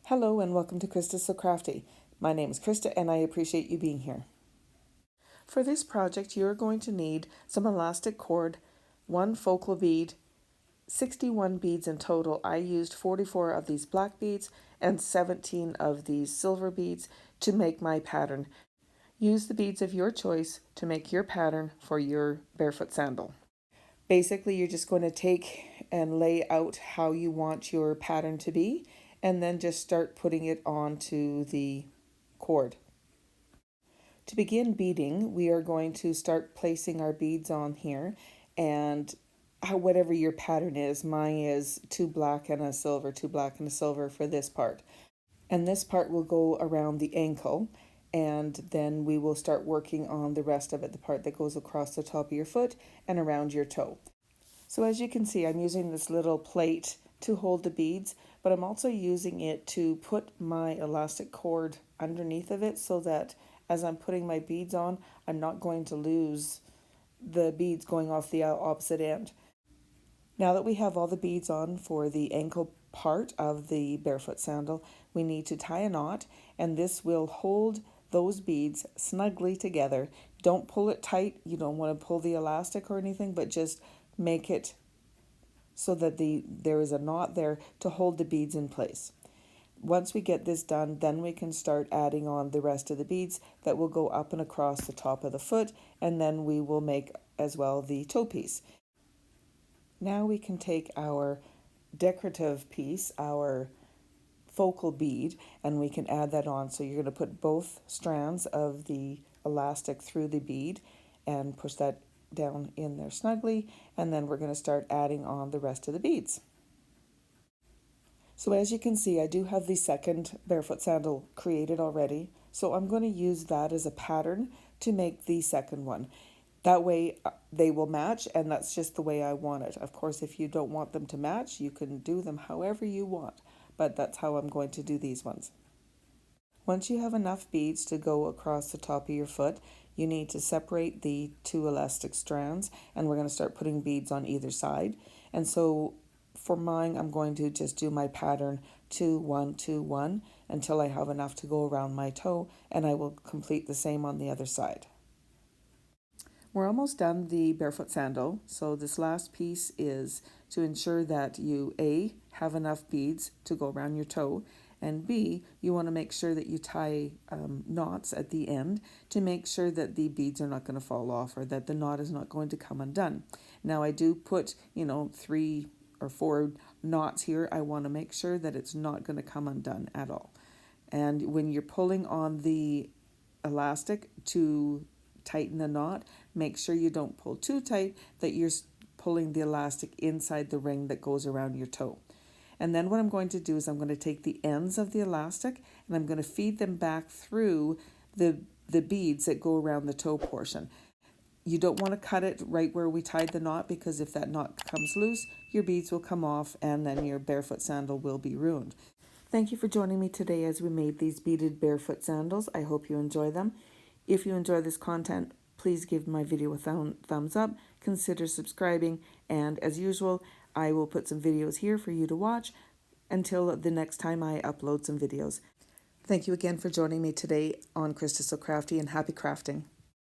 Hello and welcome to Krista So Crafty. My name is Krista and I appreciate you being here. For this project, you're going to need some elastic cord, one focal bead, 61 beads in total. I used 44 of these black beads and 17 of these silver beads to make my pattern. Use the beads of your choice to make your pattern for your barefoot sandal. Basically, you're just going to take and lay out how you want your pattern to be, and then just start putting it onto the cord. To begin beading, we are going to start placing our beads on here, and whatever your pattern is, mine is 2 black and a silver, 2 black and a silver for this part. And this part will go around the ankle, and then we will start working on the rest of it, the part that goes across the top of your foot and around your toe. So as you can see, I'm using this little plate to hold the beads, but I'm also using it to put my elastic cord underneath of it so that as I'm putting my beads on, I'm not going to lose the beads going off the opposite end. Now that we have all the beads on for the ankle part of the barefoot sandal, we need to tie a knot, and this will hold those beads snugly together. Don't pull it tight. You don't want to pull the elastic or anything, but just make it so that there is a knot there to hold the beads in place. Once we get this done, then we can start adding on the rest of the beads that will go up and across the top of the foot, and then we will make as well the toe piece. Now we can take our decorative piece, our focal bead, and we can add that on. So you're going to put both strands of the elastic through the bead and push that down in there snugly, and then we're going to start adding on the rest of the beads. So as you can see, I do have the second barefoot sandal created already, so I'm going to use that as a pattern to make the second one. That way they will match, and that's just the way I want it. Of course, if you don't want them to match, you can do them however you want, but that's how I'm going to do these ones. Once you have enough beads to go across the top of your foot, you need to separate the 2 elastic strands, and we're going to start putting beads on either side. And so for mine, I'm going to just do my pattern 2, 1, 2, 1 until I have enough to go around my toe, and I will complete the same on the other side. We're almost done the barefoot sandal, so this last piece is to ensure that you A, have enough beads to go around your toe, and B, you want to make sure that you tie knots at the end to make sure that the beads are not going to fall off or that the knot is not going to come undone. Now I do put 3 or 4 knots here. I want to make sure that it's not going to come undone at all. And when you're pulling on the elastic to tighten the knot, make sure you don't pull too tight, that you're pulling the elastic inside the ring that goes around your toe. And then what I'm going to do is I'm going to take the ends of the elastic and I'm going to feed them back through the beads that go around the toe portion. You don't want to cut it right where we tied the knot, because if that knot comes loose, your beads will come off and then your barefoot sandal will be ruined. Thank you for joining me today as we made these beaded barefoot sandals. I hope you enjoy them. If you enjoy this content, please give my video a thumbs up, consider subscribing, and as usual, I will put some videos here for you to watch until the next time I upload some videos. Thank you again for joining me today on Krista So Crafty, and happy crafting.